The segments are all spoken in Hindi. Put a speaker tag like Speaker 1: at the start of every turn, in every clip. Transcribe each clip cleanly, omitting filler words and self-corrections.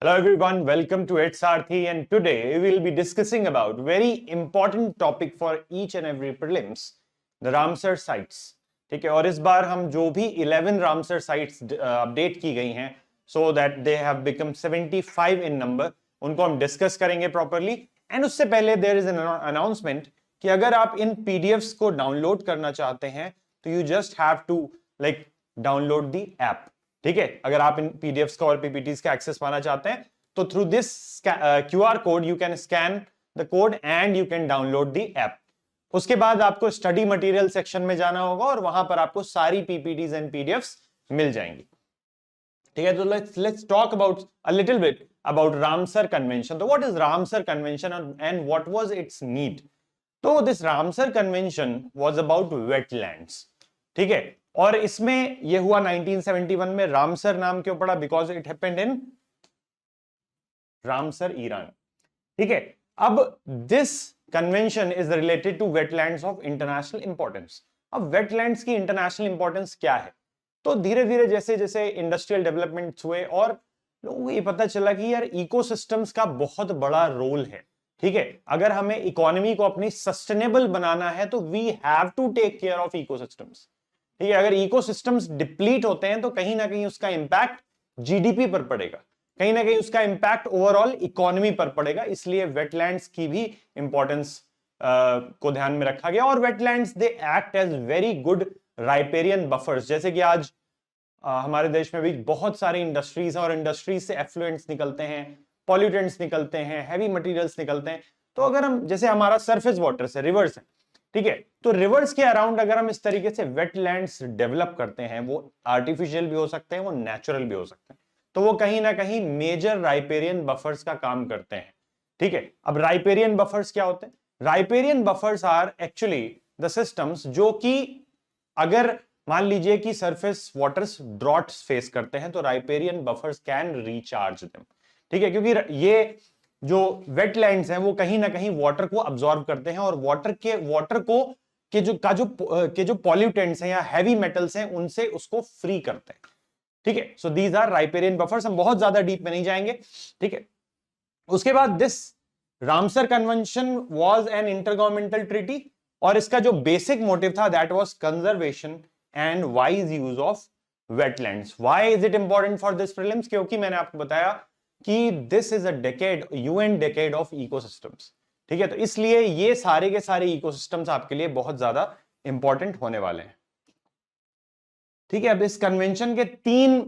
Speaker 1: Hello everyone, welcome to It's Sarthi, and today we will be discussing about very important topic for each and every prelims, the Ramsar sites. ठीक है, और इस बार हम जो भी 11 Ramsar sites अपडेट की गई हैं so that they have become 75 in number, उनको हम डिस्कस करेंगे प्रॉपरली. एंड उससे पहले देयर इज एन अनाउंसमेंट कि अगर आप इन पीडीएफ्स को डाउनलोड करना चाहते हैं तो you just have to like download the app. ठीक है, अगर आप इन पीडीएफ्स का और पीपीटीज का एक्सेस पाना चाहते हैं तो through this QR code you can scan the code and you can download the app. उसके बाद आपको स्टडी मटेरियल सेक्शन में जाना होगा और वहां पर आपको सारी पीपीटीज एंड पीडीएफ्स मिल जाएंगी. ठीक है, तो let's talk about a little bit about Ramsar convention. तो what is Ramsar convention and what was its need? तो this Ramsar convention was about wetlands. ठीक है, और इसमें यह हुआ 1971 में. रामसर नाम क्यों पड़ा? Because it happened in Ramsar, Iran. ठीक है, अब this convention is related to wetlands of international importance. अब वेटलैंड्स की इंटरनेशनल इंपॉर्टेंस क्या है? तो धीरे धीरे जैसे जैसे इंडस्ट्रियल डेवलपमेंट हुए और लोगों को ये पता चला कि यार इकोसिस्टम्स का बहुत बड़ा रोल है. ठीक है, अगर हमें इकोनॉमी को अपनी सस्टेनेबल बनाना है तो we have to take care of ecosystems. ठीक है, अगर इकोसिस्टम्स डिप्लीट होते हैं तो कहीं ना कहीं उसका इंपैक्ट जीडीपी पर पड़ेगा, कहीं ना कहीं उसका इंपैक्ट ओवरऑल इकोनॉमी पर पड़ेगा. इसलिए वेटलैंड्स की भी इंपॉर्टेंस को ध्यान में रखा गया. और wetlands they act as very good riparian buffers. जैसे कि आज हमारे देश में भी बहुत सारी इंडस्ट्रीज हैं और इंडस्ट्रीज से एफ्लुएंट्स निकलते हैं, पॉल्यूटेंट्स निकलते हैं, हैवी मटेरियल्स निकलते हैं. तो अगर हम जैसे हमारा सरफेस वाटर से रिवर्स है, ठीक है, तो रिवर्स के अराउंड अगर हम इस तरीके से वेटलैंड्स डेवलप करते हैं, वो आर्टिफिशियल भी हो सकते हैं, वो नेचुरल भी हो सकते हैं, तो वो कहीं ना कहीं मेजर राइपेरियन बफर्स का काम करते हैं. ठीक है, अब राइपेरियन बफर्स क्या होते हैं? Riparian buffers are actually the systems जो कि अगर मान लीजिए कि सरफेस वाटर्स ड्रॉट फेस करते हैं तो riparian buffers can recharge them. ठीक है, क्योंकि ये जो वेटलैंड्स हैं वो कहीं ना कहीं वाटर को अब्सॉर्ब करते हैं और वाटर को के जो पॉल्यूटेंट्स हैं या हैवी मेटल्स हैं उनसे उसको फ्री करते हैं. ठीक है, so these are riparian buffers. हम बहुत ज्यादा डीप में नहीं जाएंगे. ठीक है, उसके बाद this Ramsar convention was an intergovernmental treaty और इसका जो बेसिक मोटिव था that was conservation and wise use of wetlands. Why is it important for this prelims? क्योंकि मैंने आपको बताया कि this is a decade, UN decade of ecosystems. ठीक है, तो इसलिए ये सारे के सारे इकोसिस्टम्स आपके लिए बहुत ज्यादा इंपॉर्टेंट होने वाले हैं. ठीक है, अब इस कन्वेंशन के 3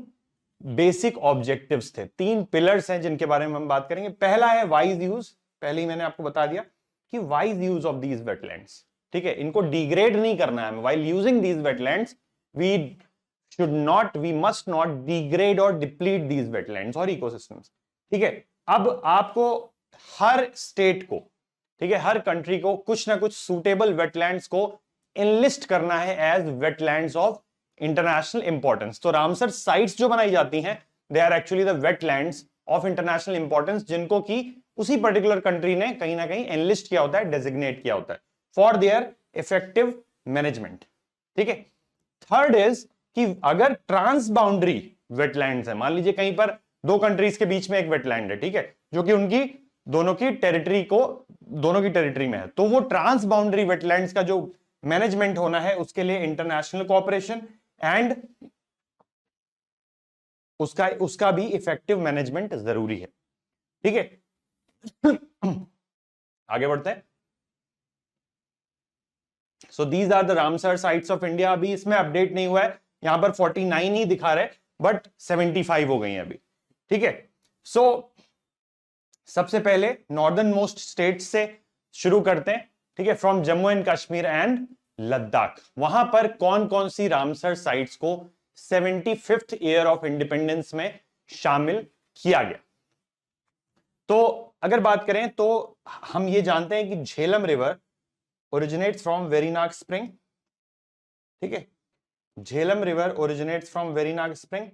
Speaker 1: बेसिक ऑब्जेक्टिव्स थे, 3 पिलर्स हैं जिनके बारे में हम बात करेंगे. पहला है वाइज यूज. पहले ही मैंने आपको बता दिया कि wise use of these wetlands. ठीक है, इनको डिग्रेड नहीं करना है. While using these wetlands we must not degrade और डिप्लीट दीज वेटलैंड्स और इकोसिस्टम्स. ठीक है, अब आपको हर स्टेट को, ठीक है, हर कंट्री को कुछ ना कुछ सुटेबल वेटलैंड्स को इनलिस्ट करना है as wetlands of international importance. तो रामसर साइट्स जो बनाई जाती हैं they are actually the wetlands of international importance जिनको की उसी पर्टिकुलर कंट्री ने कहीं ना कहीं एनलिस्ट किया होता है, डेजिग्नेट किया होता है फॉर देयर इफेक्टिव मैनेजमेंट. ठीक है, थर्ड इज कि अगर ट्रांस बाउंड्री वेटलैंड्स है, मान लीजिए कहीं पर 2 कंट्रीज के बीच में एक वेटलैंड है, ठीक है, जो कि उनकी दोनों की टेरिटरी में है, तो वो ट्रांस बाउंड्री वेटलैंड्स का जो मैनेजमेंट होना है उसके लिए इंटरनेशनल कोऑपरेशन एंड उसका भी इफेक्टिव मैनेजमेंट जरूरी है. ठीक है, आगे बढ़ते हैं. So these are the Ramsar sites of India. अभी इसमें अपडेट नहीं हुआ है, यहां पर 49 ही दिखा रहे, बट 75 हो गई हैं अभी. ठीक है, सो सबसे पहले नॉर्दर्न मोस्ट स्टेट से शुरू करते हैं. ठीक है, from Jammu and Kashmir and Ladakh. वहां पर कौन कौन सी रामसर साइट्स को 75th ईयर ऑफ इंडिपेंडेंस में शामिल किया गया? तो अगर बात करें तो हम ये जानते हैं कि Jhelum river originates from Verinag Spring. ठीक है, Jhelum river originates from Verinag Spring.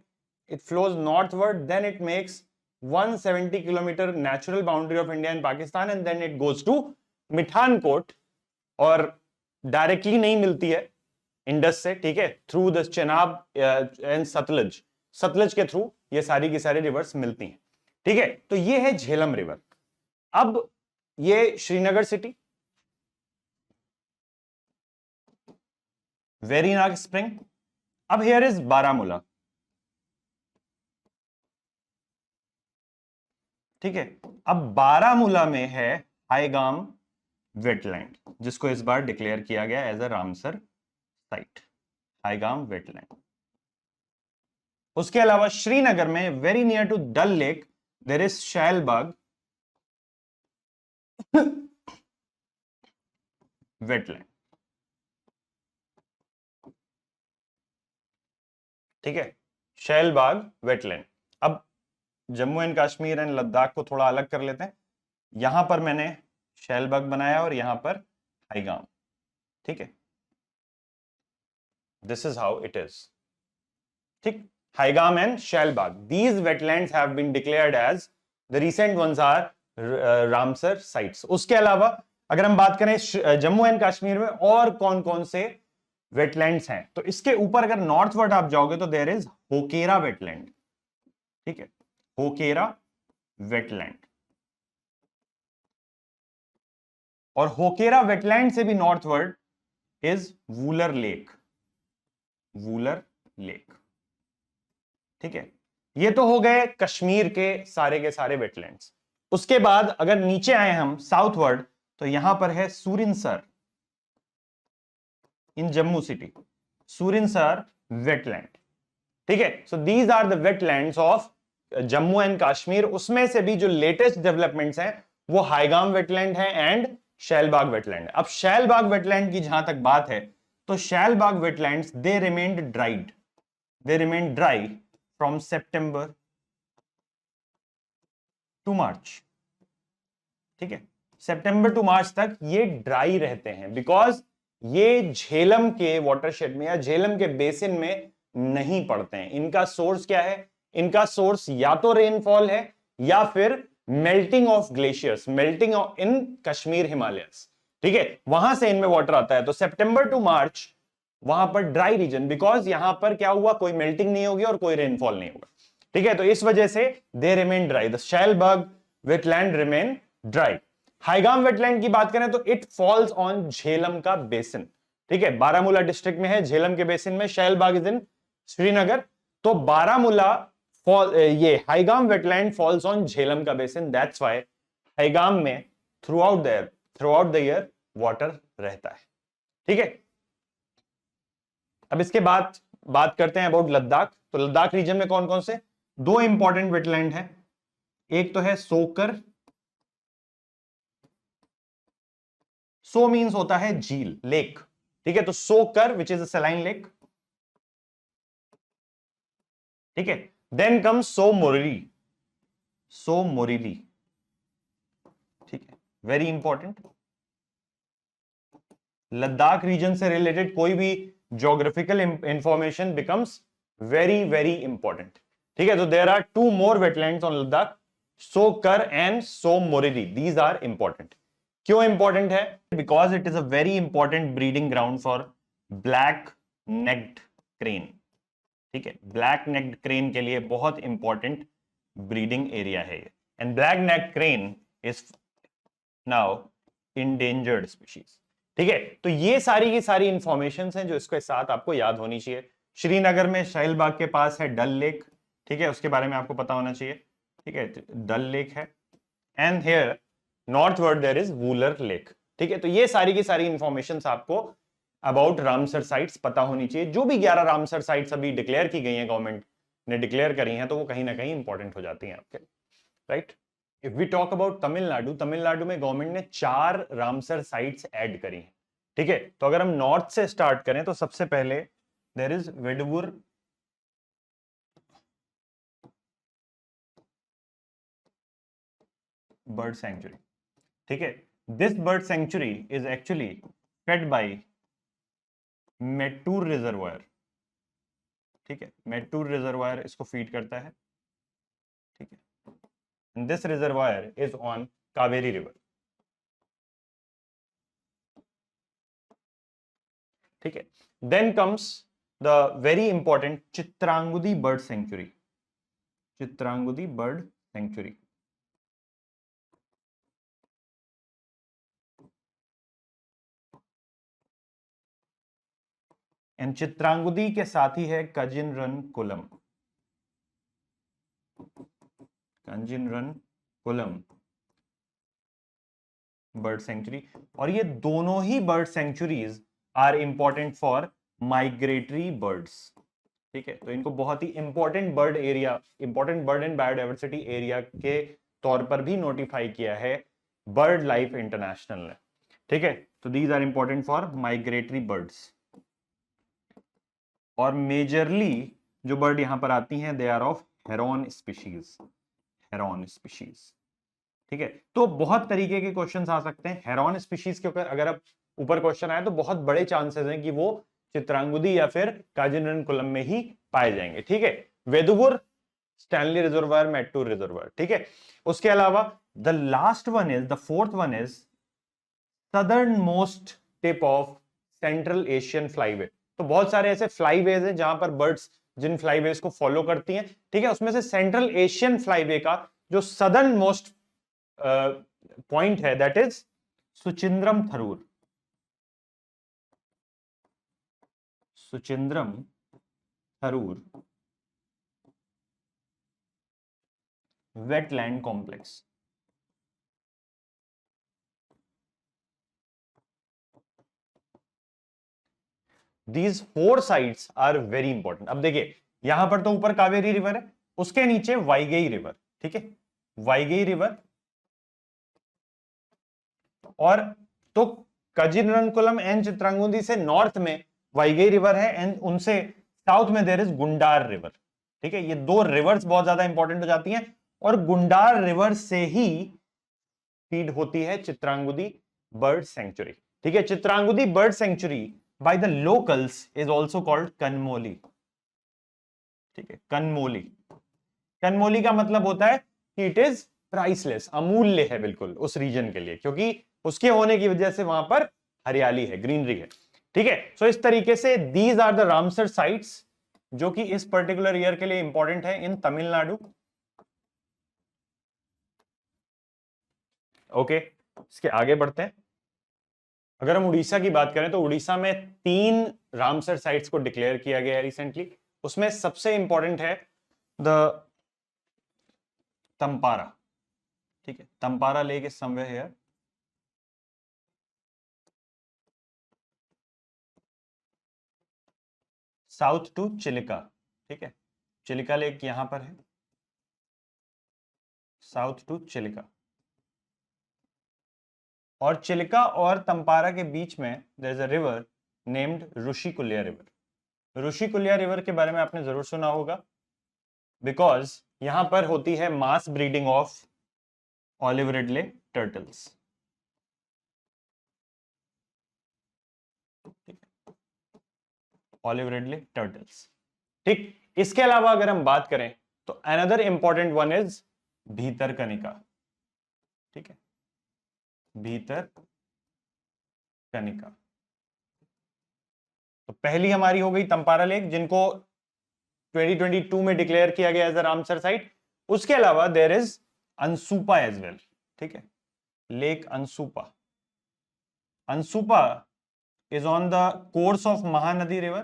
Speaker 1: It flows northward, then it makes 170 kilometer natural boundary of India and Pakistan, and then it goes to Mithankot और डायरेक्टली नहीं मिलती है इंडस से. ठीक है, through the Chenab and Sutlej के थ्रू ये सारी की सारी रिवर्स मिलती हैं. ठीक है, तो ये है झेलम रिवर। अब ये श्रीनगर सिटी, वेरीनाग स्प्रिंग, अब हियर इज बारामूला। ठीक है, अब बारामूला में है हाईगाम वेटलैंड, जिसको इस बार डिक्लेयर किया गया as a Ramsar site, Haigam wetland. उसके अलावा श्रीनगर में very near to Dal lake there is Shallabugh wetland. ठीक है, शैलबाग वेटलैंड। अब जम्मू एंड कश्मीर एंड लद्दाख को थोड़ा अलग कर लेते हैं। यहां पर मैंने शैलबाग बनाया और यहां पर हाईगाम। ठीक है, this is how it is. ठीक, Haigam and Shallabugh, these wetlands have been declared as the recent ones are Ramsar sites. उसके अलावा अगर हम बात करें जम्मू एंड कश्मीर में और कौन कौन से वेटलैंड्स हैं, तो इसके ऊपर अगर नॉर्थवर्ड आप जाओगे तो देयर इज होकेरा वेटलैंड। ठीक है, होकेरा वेटलैंड। और होकेरा वेटलैंड से भी northward is Wular lake, Wular lake. ठीक है, ये तो हो गए कश्मीर के सारे वेटलैंड्स। उसके बाद अगर नीचे आए हम साउथवर्ड, तो यहां पर है Surinsar in Jammu city, Surinsar wetland. ठीक है, so these are the wetlands of Jammu and Kashmir. उसमें से भी जो लेटेस्ट डेवलपमेंट्स हैं वो हाईगाम वेटलैंड है एंड शैलबाग वेटलैंड। अब शैलबाग वेटलैंड की जहां तक बात है, तो Shallabugh wetlands they remained dried, they remain dry from September to March. ठीक है, सितंबर टू मार्च तक ये ड्राई रहते हैं, बिकॉज ये झेलम के वाटरशेड में या झेलम के बेसिन में नहीं पड़ते हैं। इनका सोर्स क्या है? इनका सोर्स या तो रेनफॉल है या फिर melting of glaciers, melting in Kashmir Himalayas. ठीक है, वहां से इनमें वाटर आता है। तो सितंबर टू मार्च वहां पर ड्राई रीजन, बिकॉज यहां पर क्या हुआ, कोई मेल्टिंग नहीं होगी और कोई रेनफॉल नहीं होगा। ठीक है, तो इस वजह से they remain dry, the Shallabugh wetland remain dry. Haigam wetland की बात करें तो इट फॉल्स ऑन झेलम का बेसिन। ठीक है, बारामूला डिस्ट्रिक्ट में है, झेलम के बेसिन में। शैलबाग इज इन श्रीनगर। तो बारामूला ये हाईगाम वेटलैंड फॉल्स ऑन झेलम का बेसिन, दैट्स व्हाई हाईगाम में through out the year water रहता है। ठीक है, अब इसके बाद बात करते हैं अबाउट लद्दाख। तो लद्दाख रीजन में कौन कौन से दो इंपॉर्टेंट वेटलैंड है? एक तो है सोकर, सो मीन्स होता है झील, लेक। ठीक है, तो सोकर which is a saline lake. ठीक है, देन कम सो मोरिली, सो मोरिली। ठीक है, वेरी इंपॉर्टेंट। लद्दाख रीजन से रिलेटेड कोई भी geographical information becomes very very important. ठीक है, तो there are two more wetlands on Ladakh, Tsokar and Tso Moriri, these are important. क्यों इंपॉर्टेंट है? Because it is a very important breeding ground for black necked crane. ठीक है, ब्लैक नेक्ड क्रेन के लिए बहुत इंपॉर्टेंट ब्रीडिंग एरिया है ये। And black necked crane is now endangered species. ठीक है, तो ये सारी की सारी इंफॉर्मेशन हैं जो इसके साथ आपको याद होनी चाहिए। श्रीनगर में शैलबाग के पास है डल लेक। ठीक है, उसके बारे में आपको पता होना चाहिए। ठीक है, डल लेक है and here northward there is Wular lake. ठीक है, तो ये सारी की सारी इंफॉर्मेशन आपको अबाउट रामसर साइट्स पता होनी चाहिए। जो भी 11 रामसर साइट्स अभी डिक्लेयर की गई हैं, गवर्नमेंट ने डिक्लेयर करी हैं, तो वो कहीं ना कहीं इंपॉर्टेंट हो जाती हैं आपके, right. If we talk about Tamil Nadu, Tamil Nadu में गवर्नमेंट ने 4 रामसर साइट्स ऐड करी हैं। ठीक है, तो अगर हम नॉर्थ से स्टार्ट करें तो सबसे पहले देयर इज वेडुवुर बर्ड सेंचुरी। ठीक है, this bird sanctuary is actually fed by Mettur reservoir. ठीक है, मेट्टूर रिजर्वायर इसको फीड करता है। ठीक है, this reservoir is on Kaveri river. ठीक है, then comes the very important Chitrangudi bird sanctuary, Chitrangudi bird sanctuary. And Chitrangudi के साथ ही है कजिनरनकुलम, कजिनरनकुलम बर्ड सेंचुरी। और ये दोनों ही bird sanctuaries are important for migratory birds. ठीक है, तो इनको बहुत ही important bird area, important bird and biodiversity area के तौर पर भी नोटिफाई किया है बर्ड लाइफ इंटरनेशनल ने। ठीक है, तो these are important for migratory birds. और मेजरली जो बर्ड यहां पर आती हैं they are of heron species, heron species. ठीक है, तो बहुत तरीके के क्वेश्चंस आ सकते हैं हेरॉन स्पीशीज के ऊपर। अगर अब ऊपर क्वेश्चन आए तो बहुत बड़े चांसेस हैं कि वो चित्रांगुदी या फिर काजिनरनकुलम में ही पाए जाएंगे। ठीक है, वेदुवुर, स्टैनली रिजर्वायर, मैट्टूर रिजर्वायर। ठीक है, उसके अलावा the last one is, the fourth one is southern most tip of central Asian flyway. तो बहुत सारे ऐसे फ्लाईवेज हैं जहां पर बर्ड्स जिन फ्लाईवेज को फॉलो करती हैं। ठीक है, उसमें से सेंट्रल एशियन फ्लाईवे का जो सदर्न मोस्ट पॉइंट है that is Suchindram Theroor, Suchindram Theroor wetland complex. These 4 sites are very important. अब देखिए यहां पर तो ऊपर कावेरी रिवर है, उसके नीचे वाइगई रिवर। ठीक है, वाइगई रिवर, और तो कजिनरनकुलम एंड चित्रांगुदी से नॉर्थ में वाइगई रिवर है एंड उनसे साउथ में देयर इज गुंडार रिवर। ठीक है, ये दो रिवर्स बहुत ज्यादा इंपॉर्टेंट हो जाती हैं और गुंडार रिवर से ही फीड होती है चित्रांगुदी बर्ड सेंचुरी। ठीक है, Chitrangudi bird sanctuary by the locals is also called Kanmoli. ठीक है, कनमोली, कनमोली का मतलब होता है कि इट इज प्राइसलेस, अमूल्य है बिल्कुल उस रीजन के लिए, क्योंकि उसके होने की वजह से वहां पर हरियाली है, ग्रीनरी है। ठीक है, सो इस तरीके से these are the Ramsar sites जो कि इस पर्टिकुलर ईयर के लिए इंपॉर्टेंट है इन तमिलनाडु। ओके, इसके आगे बढ़ते हैं। अगर हम उड़ीसा की बात करें तो उड़ीसा में 3 रामसर साइट्स को डिक्लेयर किया गया है रिसेंटली। उसमें सबसे इंपॉर्टेंट है द तंपारा। ठीक है, Tampara lake is somewhere here, south to Chilika. ठीक है, चिलिका लेक यहां पर है, साउथ टू चिलिका। और चिलिका और तंपारा के बीच में there is a river named Rushikulya river. Rushikulya river के बारे में आपने जरूर सुना होगा, बिकॉज यहां पर होती है mass breeding of olive ridley turtles. Olive ridley turtles. ठीक, इसके अलावा अगर हम बात करें तो another important one is Bhitarkanika. ठीक है, भीतरकनिका। तो पहली हमारी हो गई तंपारा लेक जिनको 2022 में डिक्लेयर किया गया एज अ रामसर साइट। उसके अलावा there is Ansupa as well. ठीक है, lake Ansupa, Ansupa is on the course of Mahanadi river.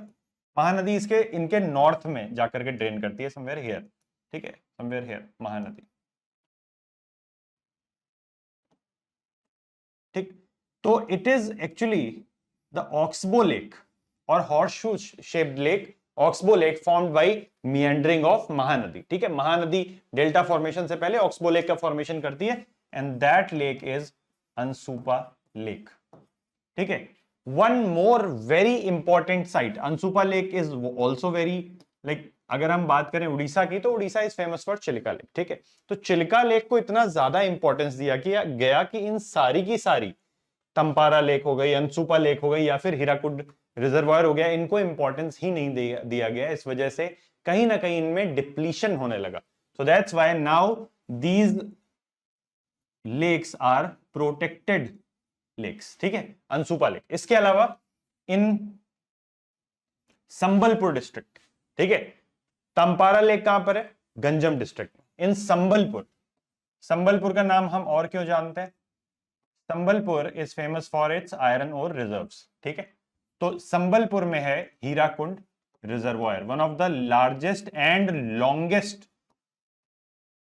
Speaker 1: Mahanadi इसके इनके नॉर्थ में जाकर के ड्रेन करती है, समवेयर हियर। ठीक है, समवेयर हियर महानदी। ठीक, तो it is actually the oxbow lake और horseshoe shaped lake, oxbow lake formed by meandering of Mahanadi. ठीक है, महानदी डेल्टा फॉर्मेशन से पहले ऑक्सबो लेक का फॉर्मेशन करती है and that lake is Ansupa lake. ठीक है, one more very important site, Ansupa lake is also very like, अगर हम बात करें उड़ीसा की तो Orissa is famous for Chilika lake. ठीक है, तो चिलिका लेक को इतना ज्यादा इंपॉर्टेंस दिया गया कि इन सारी की सारी तंपारा लेक हो गई, अनसुपा लेक हो गई या फिर हीराकुड रिजर्वायर हो गया, इनको इंपॉर्टेंस ही नहीं दिया गया। इस वजह से कहीं ना कहीं इनमें डिप्लीशन होने लगा। So that's why now these lakes are protected lakes. ठीक है, अनसुपा लेक। इसके अलावा इन संबलपुर डिस्ट्रिक्ट, ठीक है, तंपारा लेक कहां पर है, गंजम डिस्ट्रिक्ट में, इन संबलपुर। संबलपुर का नाम हम और क्यों जानते हैं, Sambalpur is famous for its iron ore reserves. ठीक है, तो संबलपुर में है Hirakud reservoir, one of the largest and longest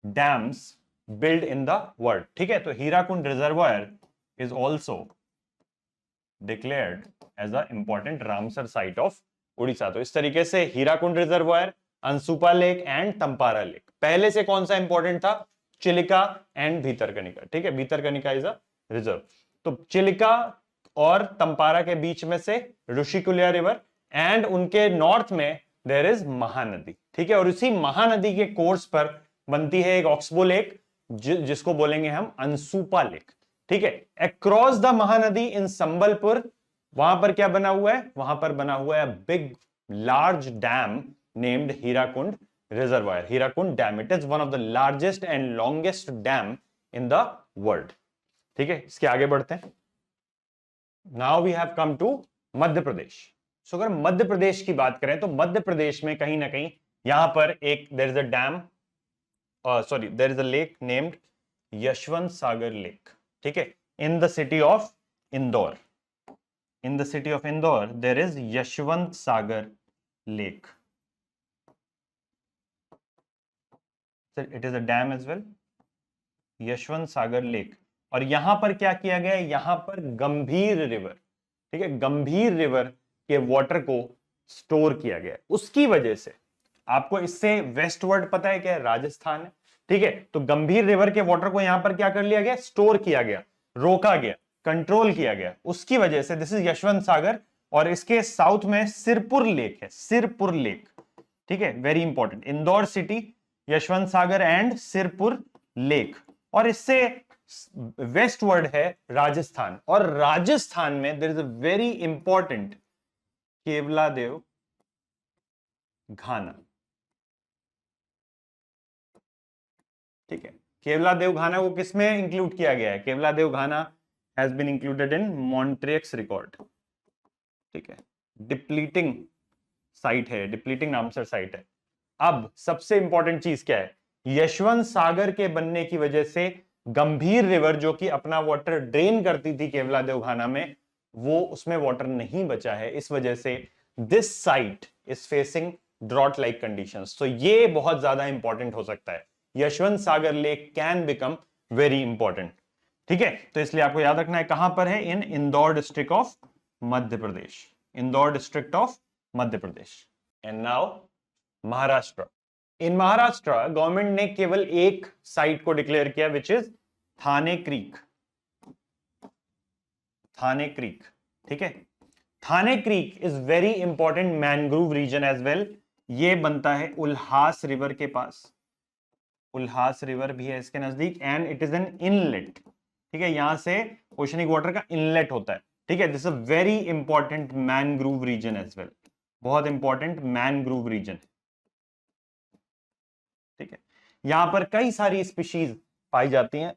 Speaker 1: dams build in the world. ठीक है, तो Hirakud reservoir is also declared as a important Ramsar site of Orissa. तो इस तरीके से Hirakud reservoir, Ansupa lake and Tampara lake. पहले से कौन सा इंपॉर्टेंट था? चिलिका एंड भीतरकनिका। ठीक है, भीतरकनिका इज अ रिजर्व। तो चिलिका और तंपारा के बीच में से ऋषिकुल्या रिवर, एंड उनके नॉर्थ में देयर इज महानदी। ठीक है, और इसी महानदी के कोर्स पर बनती है एक ऑक्सबो लेक, जिसको बोलेंगे हम अंसुपा लेक। ठीक है, अक्रॉस द महानदी इन संबलपुर, वहां पर क्या बना हुआ है? वहां पर बना हुआ है big large dam named Hirakud reservoir, Hirakud dam. It is one of the largest and longest dam in the world. ठीक है, इसके आगे बढ़ते हैं। Now we have come to Madhya Pradesh. So अगर मध्य प्रदेश की बात करें तो मध्य प्रदेश में कहीं ना कहीं यहां पर एक there is a dam, sorry there is a lake named Yashwant Sagar lake. ठीक है, in the city of Indore, in the city of Indore there is Yashwant Sagar Lake. So it is a dam as well, Yashwant Sagar lake. और यहां पर क्या किया गया है? यहां पर गंभीर रिवर, ठीक है, गंभीर रिवर के वाटर को स्टोर किया गया है। उसकी वजह से आपको इससे वेस्टवर्ड पता है क्या है? राजस्थान है। ठीक है, तो गंभीर रिवर के वाटर को यहां पर क्या कर लिया गया? स्टोर किया गया, रोका गया, कंट्रोल किया गया। उसकी वजह से दिस इज यशवंत सागर, और इसके साउथ में सिरपुर लेक है, सिरपुर लेक। ठीक है, very important, Indore city, Yashwant Sagar and Sirpur lake. और इससे वेस्टवर्ड है राजस्थान, और राजस्थान में there is a very important Keoladeo Ghana. ठीक है, केवलादेव घाना को किसमें इंक्लूड किया गया है? Keoladeo Ghana has been included in Montreux record. ठीक है, डिप्लीटिंग साइट है, डिप्लीटिंग रामसर साइट है। अब सबसे इंपॉर्टेंट चीज क्या है? यशवंत सागर के बनने की वजह से गंभीर रिवर, जो कि अपना वाटर ड्रेन करती थी केवलादेव घाना में, वो उसमें वाटर नहीं बचा है। इस वजह से this site is facing drought like conditions. तो ये बहुत ज्यादा इंपॉर्टेंट हो सकता है। Yashwant Sagar lake can become very important. ठीक है, तो इसलिए आपको याद रखना है कहां पर है? In Indore district of Madhya Pradesh, Indore district of Madhya Pradesh. And now Maharashtra. In Maharashtra government ने केवल एक साइट को डिक्लेयर किया, which is Thane creek, Thane creek. ठीक है, Thane creek is very important mangrove region as well. ये बनता है उल्हास रिवर के पास, उल्हास रिवर भी है इसके नजदीक, and it is an inlet. ठीक है, यहां से ओशनिक वाटर का इनलेट होता है। ठीक है, this is a very important mangrove region as well, बहुत इंपॉर्टेंट मैनग्रोव रीजन। ठीक है, यहां पर कई सारी स्पीशीज पाई जाती हैं।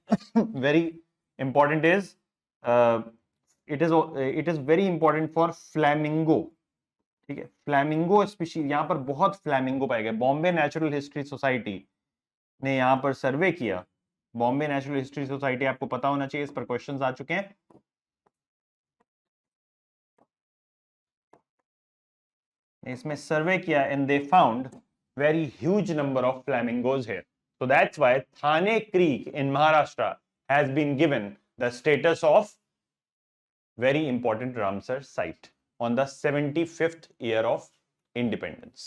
Speaker 1: Very important is it is very important for flamingo. ठीक है, फ्लैमिंगो स्पीशीज, यहां पर बहुत फ्लैमिंगो पाए गए। बॉम्बे नेचुरल हिस्ट्री सोसाइटी ने यहां पर सर्वे किया, बॉम्बे नेचुरल हिस्ट्री सोसाइटी, आपको पता होना चाहिए, इस पर क्वेश्चंस आ चुके हैं। इसमें सर्वे किया and they found very huge number of flamingos here. So that's why Thane Creek in Maharashtra has been given the status of very important Ramsar site on the 75th year of independence.